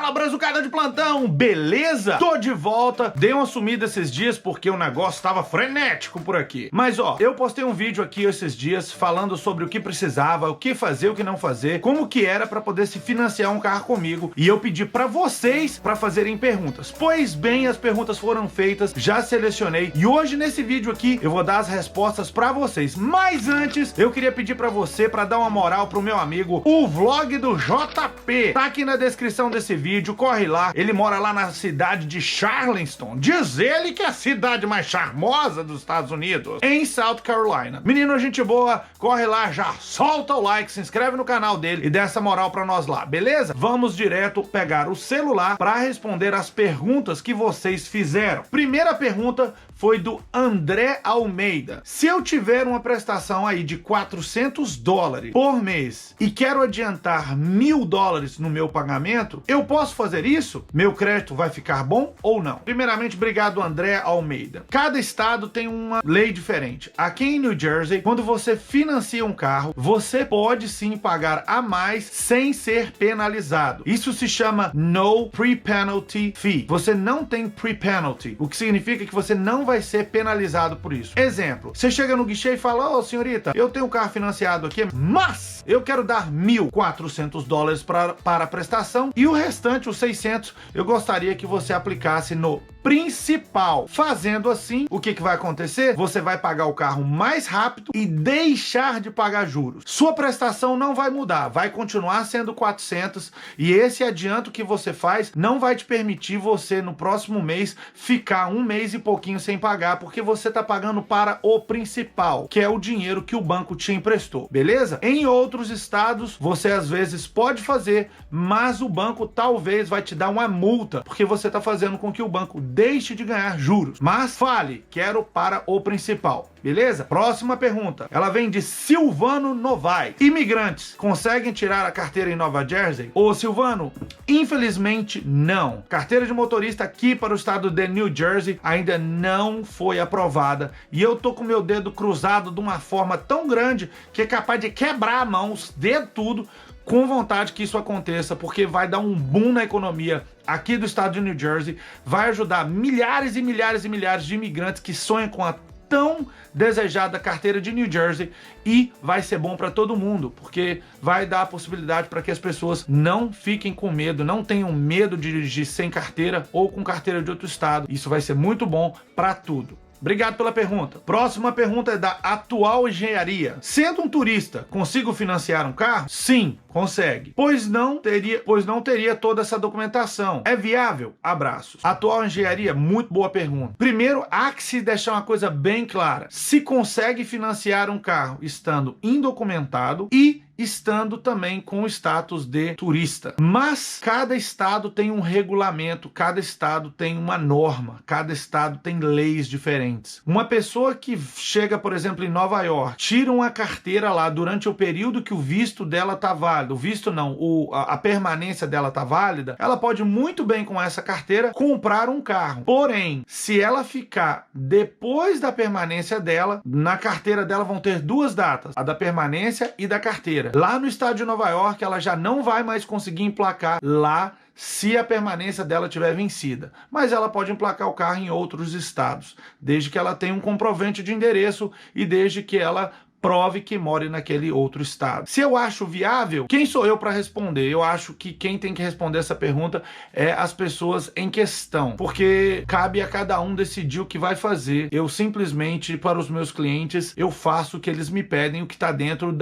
Fala, brazucada de plantão, beleza? Tô de volta, dei uma sumida esses dias porque o negócio tava frenético por aqui. Mas ó, eu postei um vídeo aqui esses dias falando sobre o que precisava, o que fazer, o que não fazer, como que era pra poder se financiar um carro comigo. E eu pedi pra vocês pra fazerem perguntas. Pois bem, as perguntas foram feitas, já selecionei. E hoje nesse vídeo aqui eu vou dar as respostas pra vocês. Mas antes, eu queria pedir pra você pra dar uma moral pro meu amigo, o vlog do JP. Tá aqui na descrição desse vídeo, corre lá. Ele mora lá na cidade de Charleston. Diz ele que é a cidade mais charmosa dos Estados Unidos, em South Carolina. Menino, gente boa, corre lá já, solta o like, se inscreve no canal dele e dá essa moral pra nós lá, beleza? Vamos direto pegar o celular pra responder as perguntas que vocês fizeram. Primeira pergunta foi do André Almeida. Se eu tiver uma prestação aí de $400 por mês e quero adiantar $1.000 no meu pagamento, eu posso fazer isso? Meu crédito vai ficar bom ou não? Primeiramente, obrigado André Almeida. Cada estado tem uma lei diferente. Aqui em New Jersey, quando você financia um carro, você pode sim pagar a mais sem ser penalizado. Isso se chama No Pre-Penalty Fee. Você não tem pre-penalty, o que significa que você não vai ser penalizado por isso. Exemplo, você chega no guichê e fala: ô senhorita, eu tenho um carro financiado aqui, mas eu quero dar $1.400 para a prestação e o restante, os 600, eu gostaria que você aplicasse no principal. Fazendo assim, o que vai acontecer? Você vai pagar o carro mais rápido e deixar de pagar juros. Sua prestação não vai mudar, vai continuar sendo 400 e esse adianto que você faz não vai te permitir você no próximo mês ficar um mês e pouquinho sem pagar, porque você está pagando para o principal, que é o dinheiro que o banco te emprestou, beleza? Em outros estados, você às vezes pode fazer, mas o banco talvez vai te dar uma multa, porque você está fazendo com que o banco deixe de ganhar juros. Mas fale, quero para o principal. Beleza? Próxima pergunta. Ela vem de Silvano Novaes. Imigrantes conseguem tirar a carteira em Nova Jersey? Ô Silvano, infelizmente não. Carteira de motorista aqui para o estado de New Jersey ainda não foi aprovada. E eu tô com meu dedo cruzado de uma forma tão grande que é capaz de quebrar a mão, os dedos tudo, com vontade que isso aconteça, porque vai dar um boom na economia aqui do estado de New Jersey, vai ajudar milhares e milhares e milhares de imigrantes que sonham com a tão desejada carteira de New Jersey e vai ser bom para todo mundo, porque vai dar a possibilidade para que as pessoas não fiquem com medo, não tenham medo de dirigir sem carteira ou com carteira de outro estado. Isso vai ser muito bom para tudo. Obrigado pela pergunta. Próxima pergunta é da Atual Engenharia. Sendo um turista, consigo financiar um carro? Sim, consegue. Pois não teria toda essa documentação. É viável? Abraços. Atual Engenharia, muito boa pergunta. Primeiro, há que se deixar uma coisa bem clara. Se consegue financiar um carro estando indocumentado e estando também com o status de turista. Mas cada estado tem um regulamento, cada estado tem uma norma, cada estado tem leis diferentes. Uma pessoa que chega, por exemplo, em Nova York, tira uma carteira lá durante o período que o visto dela tá válido, o visto não, a permanência dela tá válida, ela pode muito bem com essa carteira comprar um carro. Porém, se ela ficar depois da permanência dela, na carteira dela vão ter duas datas, a da permanência e da carteira. Lá no estado de Nova York, ela já não vai mais conseguir emplacar lá se a permanência dela tiver vencida. Mas ela pode emplacar o carro em outros estados, desde que ela tenha um comprovante de endereço e desde que ela prove que more naquele outro estado. Se eu acho viável, quem sou eu para responder? Eu acho que quem tem que responder essa pergunta é as pessoas em questão, porque cabe a cada um decidir o que vai fazer. Eu simplesmente, para os meus clientes, eu faço o que eles me pedem, o que está dentro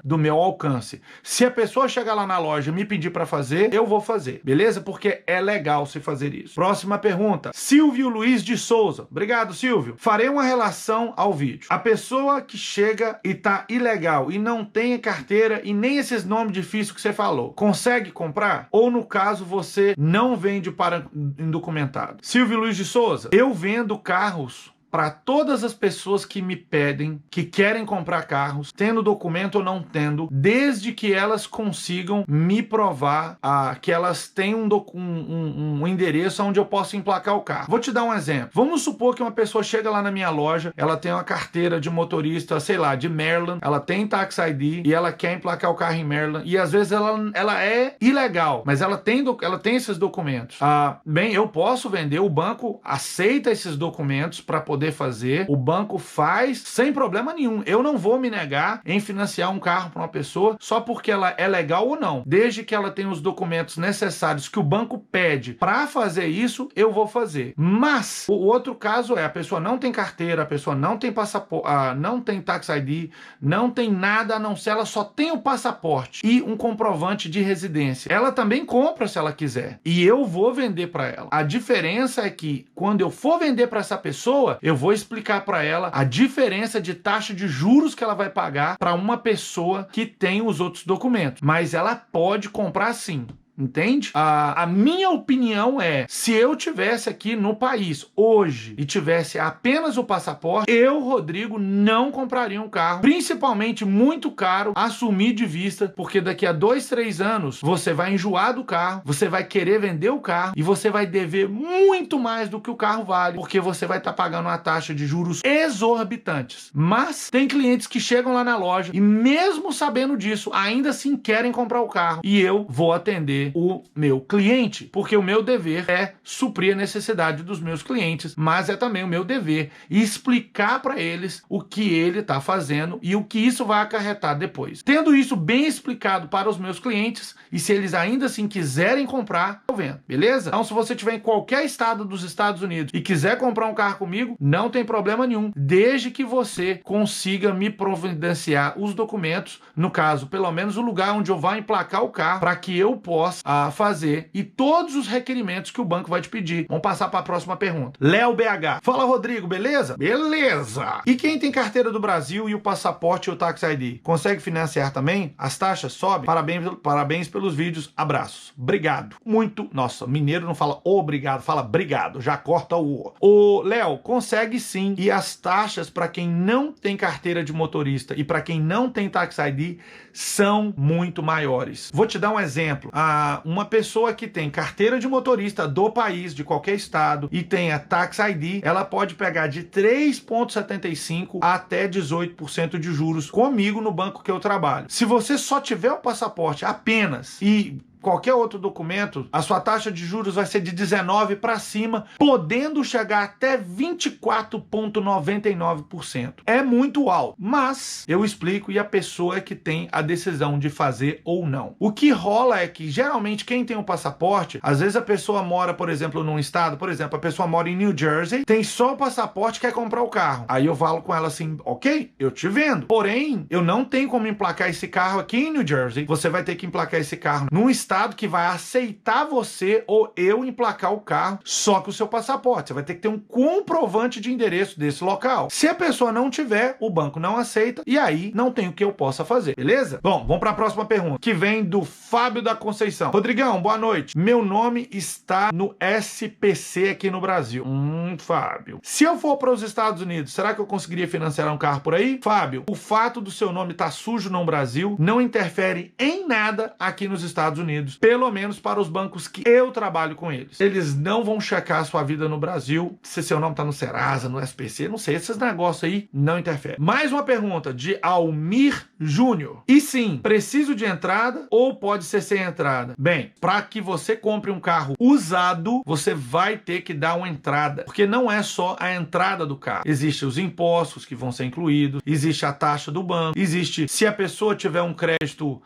do meu alcance. Se a pessoa chegar lá na loja e me pedir para fazer, eu vou fazer, beleza? Porque é legal se fazer isso. Próxima pergunta. Silvio Luiz de Souza. Obrigado, Silvio. Farei uma relação ao vídeo. A pessoa que chega e tá ilegal e não tem carteira e nem esses nomes difíceis que você falou, consegue comprar? Ou no caso você não vende para indocumentado? Silvio Luiz de Souza, eu vendo carros para todas as pessoas que me pedem, que querem comprar carros, tendo documento ou não tendo, desde que elas consigam me provar que elas têm um endereço onde eu posso emplacar o carro. Vou te dar um exemplo. Vamos supor que uma pessoa chega lá na minha loja, ela tem uma carteira de motorista, sei lá, de Maryland, ela tem Tax ID e ela quer emplacar o carro em Maryland, e às vezes ela é ilegal, mas ela tem esses documentos. Bem, eu posso vender, o banco aceita esses documentos para poder fazer, o banco faz sem problema nenhum. Eu não vou me negar em financiar um carro para uma pessoa só porque ela é legal ou não. Desde que ela tenha os documentos necessários que o banco pede para fazer isso, eu vou fazer. Mas o outro caso é, a pessoa não tem carteira, a pessoa não tem passaporte, não tem Tax ID, não tem nada a não ser, ela só tem o passaporte e um comprovante de residência. Ela também compra se ela quiser e eu vou vender para ela. A diferença é que quando eu for vender para essa pessoa, eu vou explicar para ela a diferença de taxa de juros que ela vai pagar para uma pessoa que tem os outros documentos. Mas ela pode comprar sim. Entende? A minha opinião é, se eu tivesse aqui no país hoje e tivesse apenas o passaporte, eu, Rodrigo, não compraria um carro, principalmente muito caro, assumir de vista, porque daqui a 2, 3 anos você vai enjoar do carro, você vai querer vender o carro e você vai dever muito mais do que o carro vale, porque você vai estar pagando uma taxa de juros exorbitantes. Mas tem clientes que chegam lá na loja e mesmo sabendo disso, ainda assim querem comprar o carro e eu vou atender o meu cliente, porque o meu dever é suprir a necessidade dos meus clientes, mas é também o meu dever explicar para eles o que ele está fazendo e o que isso vai acarretar depois. Tendo isso bem explicado para os meus clientes, e se eles ainda assim quiserem comprar, eu vendo, beleza? Então, se você estiver em qualquer estado dos Estados Unidos e quiser comprar um carro comigo, não tem problema nenhum, desde que você consiga me providenciar os documentos, no caso, pelo menos o lugar onde eu vou emplacar o carro, para que eu possa fazer e todos os requerimentos que o banco vai te pedir. Vamos passar para a próxima pergunta. Léo BH. Fala, Rodrigo, beleza? Beleza! E quem tem carteira do Brasil e o passaporte e o Tax ID? Consegue financiar também? As taxas sobem? Parabéns pelos vídeos. Abraços. Obrigado. Muito. Nossa, mineiro não fala obrigado, fala obrigado. Já corta o O. Ô, Léo, consegue sim. E as taxas para quem não tem carteira de motorista e para quem não tem Tax ID são muito maiores. Vou te dar um exemplo. Uma pessoa que tem carteira de motorista do país, de qualquer estado, e tem a Tax ID, ela pode pegar de 3,75% até 18% de juros comigo no banco que eu trabalho. Se você só tiver o passaporte apenas e qualquer outro documento, a sua taxa de juros vai ser de 19% para cima, podendo chegar até 24,99%. É muito alto, mas eu explico e a pessoa é que tem a decisão de fazer ou não. O que rola é que, geralmente, quem tem o passaporte, às vezes a pessoa mora, por exemplo, num estado, por exemplo, a pessoa mora em New Jersey, tem só o passaporte e quer comprar o carro. Aí eu falo com ela assim, ok, eu te vendo. Porém, eu não tenho como emplacar esse carro aqui em New Jersey, você vai ter que emplacar esse carro num estado que vai aceitar você ou eu emplacar o carro só com o seu passaporte. Você vai ter que ter um comprovante de endereço desse local. Se a pessoa não tiver, o banco não aceita e aí não tem o que eu possa fazer, beleza? Bom, vamos para a próxima pergunta, que vem do Fábio da Conceição. Rodrigão, boa noite. Meu nome está no SPC aqui no Brasil. Fábio. Se eu for para os Estados Unidos, será que eu conseguiria financiar um carro por aí? Fábio, o fato do seu nome estar sujo no Brasil não interfere em nada aqui nos Estados Unidos. Pelo menos para os bancos que eu trabalho com eles. Eles não vão checar a sua vida no Brasil, se seu nome está no Serasa, no SPC, não sei, esses negócios aí não interferem. Mais uma pergunta de Almir Júnior. E sim, preciso de entrada ou pode ser sem entrada? Bem, para que você compre um carro usado, você vai ter que dar uma entrada, porque não é só a entrada do carro. Existem os impostos que vão ser incluídos, existe a taxa do banco, existe, se a pessoa tiver um crédito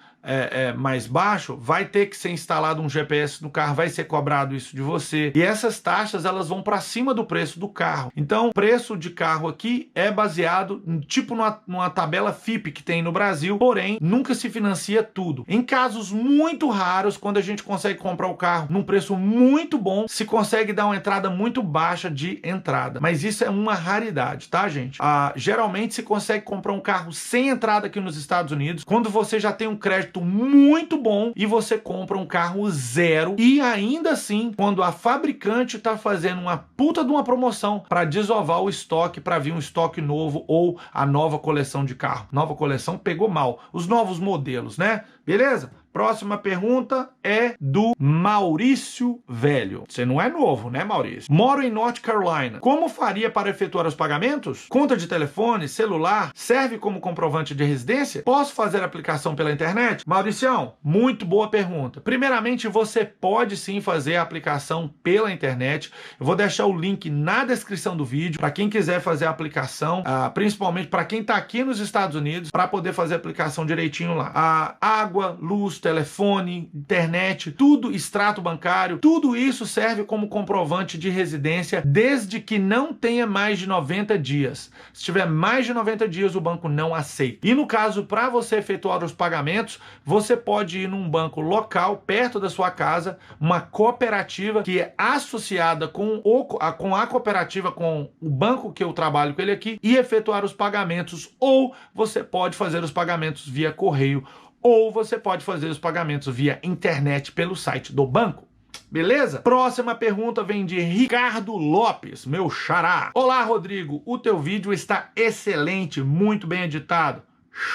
mais baixo, vai ter que ser instalado um GPS no carro, vai ser cobrado isso de você. E essas taxas, elas vão para cima do preço do carro. Então, o preço de carro aqui é baseado tipo numa tabela FIPE que tem no Brasil, porém, nunca se financia tudo. Em casos muito raros, quando a gente consegue comprar o carro num preço muito bom, se consegue dar uma entrada muito baixa de entrada. Mas isso é uma raridade, tá, gente? Geralmente se consegue comprar um carro sem entrada aqui nos Estados Unidos, quando você já tem um crédito crédito muito bom e você compra um carro zero e ainda assim, quando a fabricante tá fazendo uma puta de uma promoção para desovar o estoque, para vir um estoque novo ou a nova coleção de carro. Nova coleção pegou mal. Os novos modelos, né? Beleza? Próxima pergunta é do Maurício Velho. Você não é novo, né, Maurício? Moro em North Carolina. Como faria para efetuar os pagamentos? Conta de telefone, celular, serve como comprovante de residência? Posso fazer a aplicação pela internet? Mauricião, muito boa pergunta. Primeiramente, você pode sim fazer a aplicação pela internet. Eu vou deixar o link na descrição do vídeo para quem quiser fazer a aplicação, principalmente para quem está aqui nos Estados Unidos, para poder fazer a aplicação direitinho lá. Água, luz, telefone, internet, tudo, extrato bancário, tudo isso serve como comprovante de residência desde que não tenha mais de 90 dias. Se tiver mais de 90 dias, o banco não aceita. E no caso, para você efetuar os pagamentos, você pode ir num banco local, perto da sua casa, uma cooperativa que é associada com a cooperativa, com o banco que eu trabalho com ele aqui, e efetuar os pagamentos. Ou você pode fazer os pagamentos via correio, ou você pode fazer os pagamentos via internet pelo site do banco. Beleza? Próxima pergunta vem de Ricardo Lopes, meu xará. Olá, Rodrigo. O teu vídeo está excelente, muito bem editado.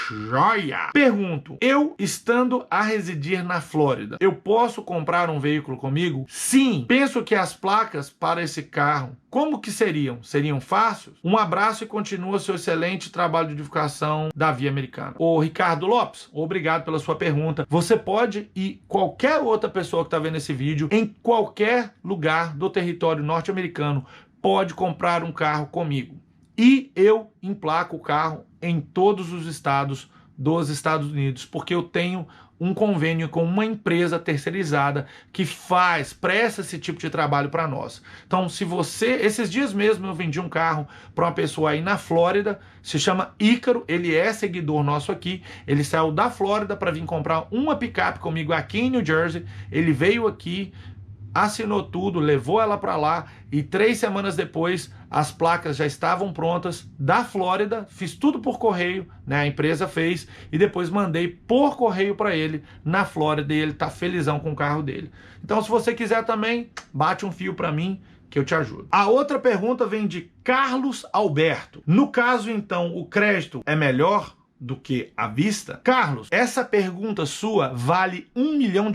Joia! Pergunto, eu estando a residir na Flórida, eu posso comprar um veículo comigo? Sim! Penso que as placas para esse carro, como que seriam? Seriam fáceis? Um abraço e continua seu excelente trabalho de divulgação da Via Americana. Ô Ricardo Lopes, obrigado pela sua pergunta. Você pode, e qualquer outra pessoa que está vendo esse vídeo, em qualquer lugar do território norte-americano, pode comprar um carro comigo. E eu emplaco o carro em todos os estados dos Estados Unidos, porque eu tenho um convênio com uma empresa terceirizada que presta esse tipo de trabalho para nós. Então, se você... Esses dias mesmo eu vendi um carro para uma pessoa aí na Flórida, se chama Ícaro, ele é seguidor nosso aqui, ele saiu da Flórida para vir comprar uma picape comigo aqui em New Jersey, ele veio aqui, assinou tudo, levou ela para lá e 3 semanas depois as placas já estavam prontas da Flórida, fiz tudo por correio, né? A empresa fez e depois mandei por correio para ele na Flórida e ele tá felizão com o carro dele. Então se você quiser também, bate um fio para mim que eu te ajudo. A outra pergunta vem de Carlos Alberto. No caso então, o crédito é melhor do que à vista? Carlos, essa pergunta sua vale $1 milhão.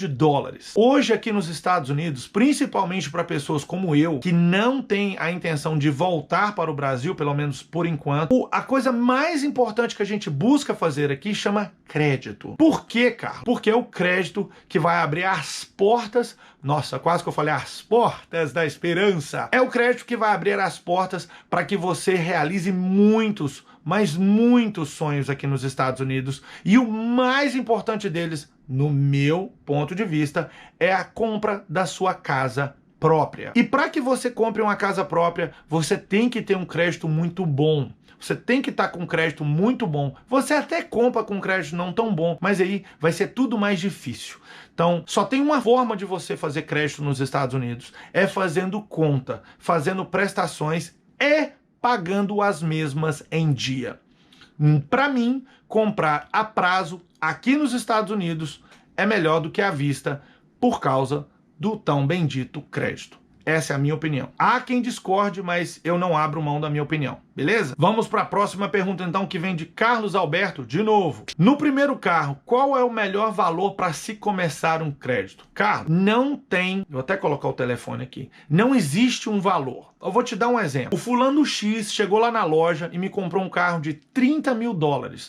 Hoje aqui nos Estados Unidos, principalmente para pessoas como eu, que não tem a intenção de voltar para o Brasil, pelo menos por enquanto, a coisa mais importante que a gente busca fazer aqui chama crédito. Por quê, Carlos? Porque é o crédito que vai abrir as portas, nossa, quase que eu falei as portas da esperança. É o crédito que vai abrir as portas para que você realize muitos, mas muitos sonhos aqui nos Estados Unidos. E o mais importante deles, no meu ponto de vista, é a compra da sua casa própria. E para que você compre uma casa própria, você tem que ter um crédito muito bom. Você tem que estar com um crédito muito bom. Você até compra com um crédito não tão bom, mas aí vai ser tudo mais difícil. Então, só tem uma forma de você fazer crédito nos Estados Unidos, é fazendo conta, fazendo prestações e pagando as mesmas em dia. Para mim, comprar a prazo aqui nos Estados Unidos é melhor do que à vista por causa do tão bendito crédito. Essa é a minha opinião. Há quem discorde, mas eu não abro mão da minha opinião, beleza? Vamos para a próxima pergunta então, que vem de Carlos Alberto, de novo. No primeiro carro, qual é o melhor valor para se começar um crédito? Carlos, não tem... Vou até colocar o telefone aqui. Não existe um valor. Eu vou te dar um exemplo. O fulano X chegou lá na loja e me comprou um carro de $30 mil.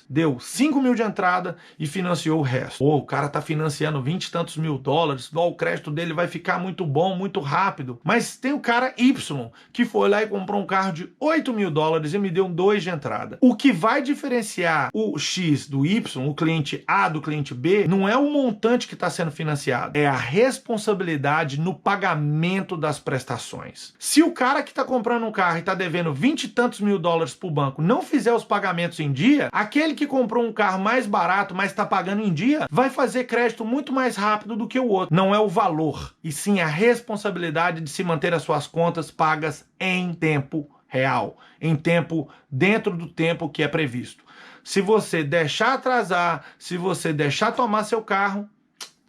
Deu 5 mil de entrada e financiou o resto. Pô, o cara tá financiando 20 e tantos mil dólares. O crédito dele vai ficar muito bom, muito rápido. Mas tem o cara Y, que foi lá e comprou um carro de $8 mil e me deu 2 de entrada. O que vai diferenciar o X do Y, o cliente A do cliente B, não é o montante que está sendo financiado, é a responsabilidade no pagamento das prestações. Se o cara que está comprando um carro e está devendo 20 e tantos mil dólares para o banco não fizer os pagamentos em dia, aquele que comprou um carro mais barato, mas está pagando em dia, vai fazer crédito muito mais rápido do que o outro. Não é o valor, e sim a responsabilidade de se manter as suas contas pagas em tempo real, em tempo, dentro do tempo que é previsto. Se você deixar atrasar, se você deixar tomar seu carro,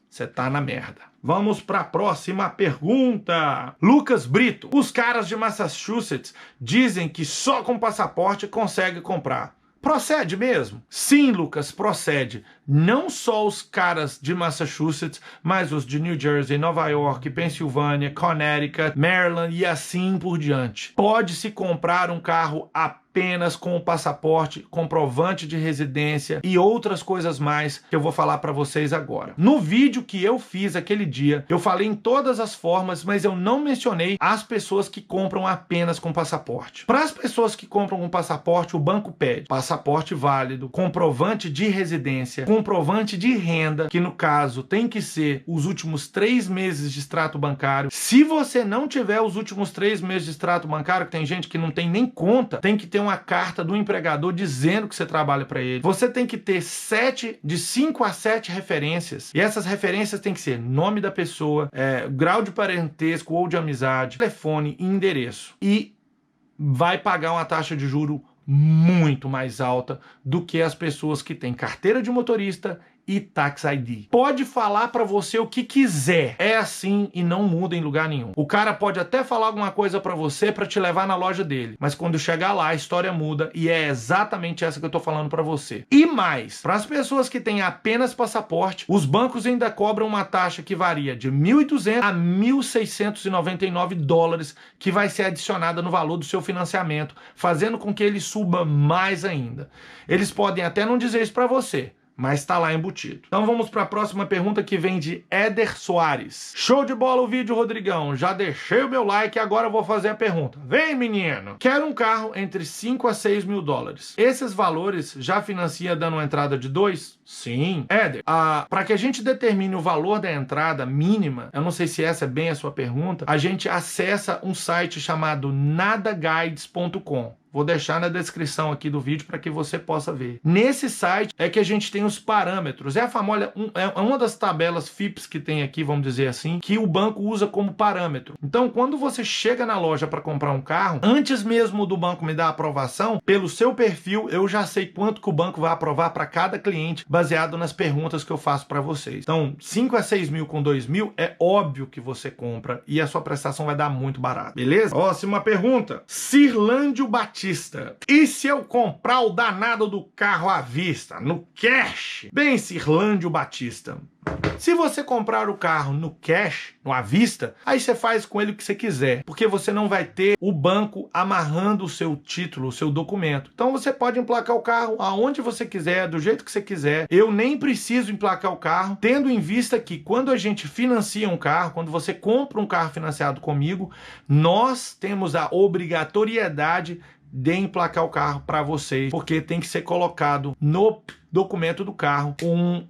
você tá na merda. Vamos para a próxima pergunta. Lucas Brito. Os caras de Massachusetts dizem que só com passaporte consegue comprar. Procede mesmo? Sim, Lucas, procede. Não só os caras de Massachusetts, mas os de New Jersey, Nova York, Pensilvânia, Connecticut, Maryland e assim por diante. Pode-se comprar um carro apenas com o passaporte, comprovante de residência e outras coisas mais que eu vou falar para vocês agora. No vídeo que eu fiz aquele dia, eu falei em todas as formas, mas eu não mencionei as pessoas que compram apenas com passaporte. Para as pessoas que compram com passaporte, o banco pede passaporte válido, comprovante de residência, comprovante de renda, que no caso tem que ser os últimos 3 meses de extrato bancário. Se você não tiver os últimos 3 meses de extrato bancário, que tem gente que não tem nem conta, tem que ter uma carta do empregador dizendo que você trabalha para ele. Você tem que ter de 5 a 7 referências. E essas referências tem que ser nome da pessoa, grau de parentesco ou de amizade, telefone e endereço. E vai pagar uma taxa de juro muito mais alta do que as pessoas que têm carteira de motorista e Tax ID. Pode falar para você o que quiser. É assim e não muda em lugar nenhum. O cara pode até falar alguma coisa para você para te levar na loja dele, mas quando chegar lá a história muda e é exatamente essa que eu tô falando para você. E mais, para as pessoas que têm apenas passaporte, os bancos ainda cobram uma taxa que varia de 1.200 a 1.699 dólares, que vai ser adicionada no valor do seu financiamento, fazendo com que ele suba mais ainda. Eles podem até não dizer isso para você, mas está lá embutido. Então vamos para a próxima pergunta, que vem de Éder Soares. Show de bola o vídeo, Rodrigão. Já deixei o meu like e agora eu vou fazer a pergunta. Vem, menino! Quero um carro entre 5 a 6 mil dólares. Esses valores já financia dando uma entrada de 2? Sim. Éder, para que a gente determine o valor da entrada mínima, eu não sei se essa é bem a sua pergunta, a gente acessa um site chamado nadaguides.com. Vou deixar na descrição aqui do vídeo para que você possa ver. Nesse site é que a gente tem os parâmetros. É a famosa, é uma das tabelas FIPS que tem aqui, vamos dizer assim, que o banco usa como parâmetro. Então, quando você chega na loja para comprar um carro, antes mesmo do banco me dar a aprovação, pelo seu perfil, eu já sei quanto que o banco vai aprovar para cada cliente, baseado nas perguntas que eu faço para vocês. Então, 5 a 6 mil com 2 mil, é óbvio que você compra e a sua prestação vai dar muito barato. Beleza? Próxima pergunta. Cirlândio Batista. E se eu comprar o danado do carro à vista, no cash? Bem, Cirlândio Batista, se você comprar o carro no cash, no à vista, aí você faz com ele o que você quiser, porque você não vai ter o banco amarrando o seu título, o seu documento. Então você pode emplacar o carro aonde você quiser, do jeito que você quiser. Eu nem preciso emplacar o carro, tendo em vista que quando a gente financia um carro, quando você compra um carro financiado comigo, nós temos a obrigatoriedade de emplacar o carro para vocês, porque tem que ser colocado no documento do carro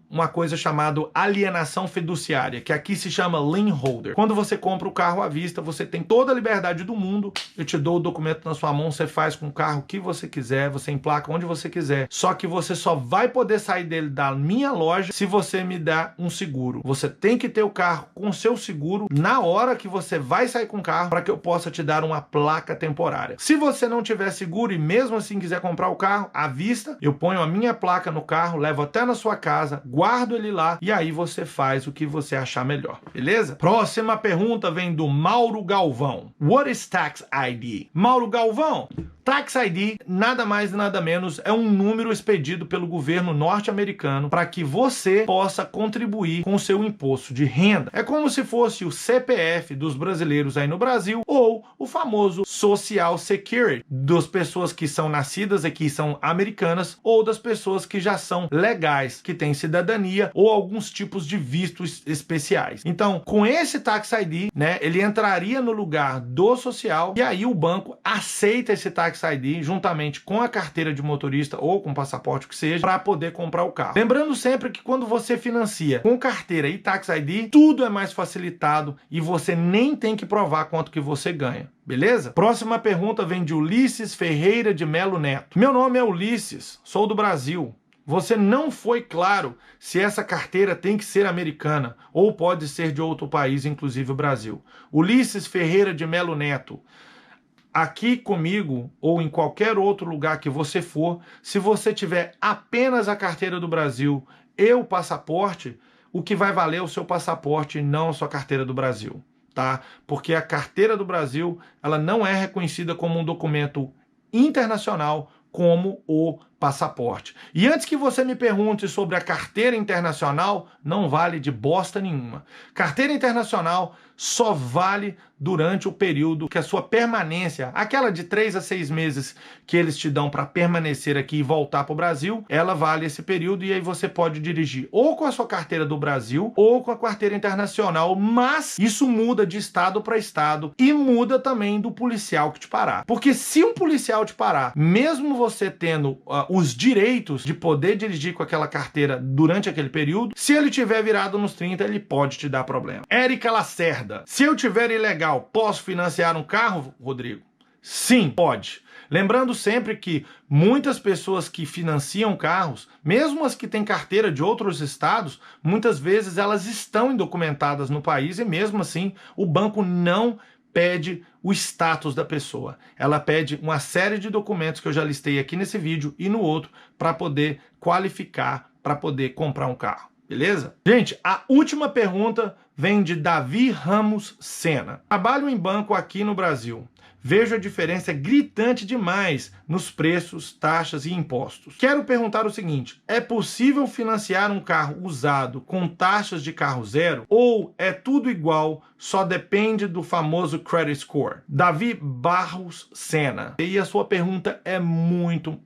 uma coisa chamada alienação fiduciária, que aqui se chama lien holder. Quando você compra o carro à vista, você tem toda a liberdade do mundo, eu te dou o documento na sua mão, você faz com o carro o que você quiser, você emplaca onde você quiser, só que você só vai poder sair dele da minha loja se você me dá um seguro. Você tem que ter o carro com o seu seguro na hora que você vai sair com o carro, para que eu possa te dar uma placa temporária. Se você não tiver seguro e mesmo assim quiser comprar o carro à vista, eu ponho a minha placa no carro, levo até na sua casa, guardo ele lá e aí você faz o que você achar melhor, beleza? Próxima pergunta vem do Mauro Galvão. What is Tax ID? Mauro Galvão, Tax ID nada mais nada menos é um número expedido pelo governo norte-americano para que você possa contribuir com o seu imposto de renda. É como se fosse o CPF dos brasileiros aí no Brasil ou o famoso Social Security das pessoas que são nascidas aqui, são americanas, ou das pessoas que já são legais, que têm cidadania ou alguns tipos de vistos especiais. Então, com esse Tax ID, né, ele entraria no lugar do social e aí o banco aceita esse Tax ID juntamente com a carteira de motorista ou com passaporte, o que seja, para poder comprar o carro. Lembrando sempre que quando você financia com carteira e Tax ID, tudo é mais facilitado e você nem tem que provar quanto que você ganha. Beleza? Próxima pergunta vem de Ulisses Ferreira de Melo Neto. Meu nome é Ulisses, sou do Brasil. Você não foi claro se essa carteira tem que ser americana ou pode ser de outro país, inclusive o Brasil. Ulisses Ferreira de Melo Neto. aqui comigo ou em qualquer outro lugar que você for, se você tiver apenas a carteira do Brasil e o passaporte, o que vai valer é o seu passaporte e não a sua carteira do Brasil, tá? Porque a carteira do Brasil, ela não é reconhecida como um documento internacional como o passaporte. E antes que você me pergunte sobre a carteira internacional, não vale de bosta nenhuma. Carteira internacional só vale durante o período que a sua permanência, aquela de 3 a 6 meses que eles te dão para permanecer aqui e voltar para o Brasil, ela vale esse período e aí você pode dirigir ou com a sua carteira do Brasil ou com a carteira internacional, mas isso muda de estado para estado e muda também do policial que te parar. Porque se um policial te parar, mesmo você tendo os direitos de poder dirigir com aquela carteira durante aquele período, se ele tiver virado nos 30, ele pode te dar problema. Érica Lacerda, se eu tiver ilegal, posso financiar um carro, Rodrigo? Sim, pode. Lembrando sempre que muitas pessoas que financiam carros, mesmo as que têm carteira de outros estados, muitas vezes elas estão indocumentadas no país e mesmo assim o banco não pede o status da pessoa. Ela pede uma série de documentos que eu já listei aqui nesse vídeo e no outro para poder qualificar, para poder comprar um carro. Beleza? Gente, a última pergunta vem de Davi Ramos Sena. Trabalho em banco aqui no Brasil. Vejo a diferença gritante demais nos preços, taxas e impostos. Quero perguntar o seguinte: é possível financiar um carro usado com taxas de carro zero? Ou é tudo igual, só depende do famoso credit score? Davi Barros Sena. E a sua pergunta é muito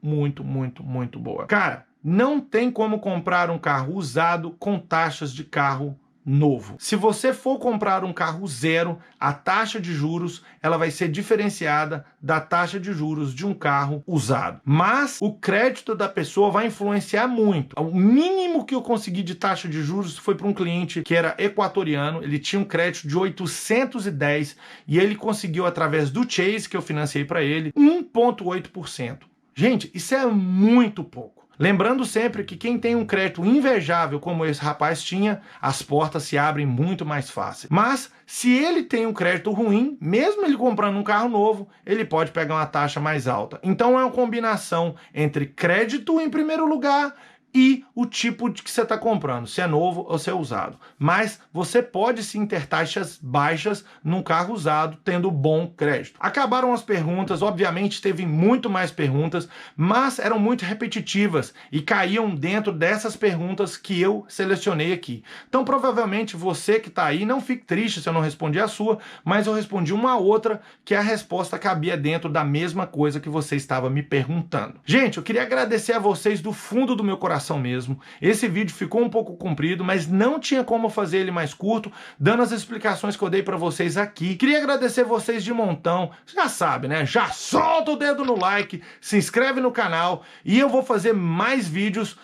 boa. Cara, não tem como comprar um carro usado com taxas de carro novo. Se você for comprar um carro zero, a taxa de juros ela vai ser diferenciada da taxa de juros de um carro usado. Mas o crédito da pessoa vai influenciar muito. O mínimo que eu consegui de taxa de juros foi para um cliente que era equatoriano, ele tinha um crédito de 810 e ele conseguiu, através do Chase, que eu financiei para ele, 1,8%. Gente, isso é muito pouco. Lembrando sempre que quem tem um crédito invejável como esse rapaz tinha, as portas se abrem muito mais fácil. Mas se ele tem um crédito ruim, mesmo ele comprando um carro novo, ele pode pegar uma taxa mais alta. Então é uma combinação entre crédito em primeiro lugar e o tipo de que você está comprando, se é novo ou se é usado. Mas você pode sim ter taxas baixas num carro usado, tendo bom crédito. Acabaram as perguntas, obviamente teve muito mais perguntas, mas eram muito repetitivas e caíam dentro dessas perguntas que eu selecionei aqui. Então provavelmente você que está aí, não fique triste se eu não respondi a sua, mas eu respondi uma outra que a resposta cabia dentro da mesma coisa que você estava me perguntando. Gente, eu queria agradecer a vocês do fundo do meu coração mesmo. Esse vídeo ficou um pouco comprido, mas não tinha como fazer ele mais curto, dando as explicações que eu dei para vocês aqui. Queria agradecer vocês de montão. Já sabe, né? Já solta o dedo no like, se inscreve no canal e eu vou fazer mais vídeos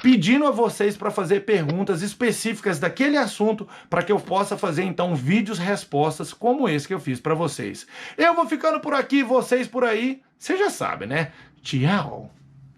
pedindo a vocês para fazer perguntas específicas daquele assunto para que eu possa fazer então vídeos respostas como esse que eu fiz para vocês. Eu vou ficando por aqui, vocês por aí. Você já sabe, né? Tchau!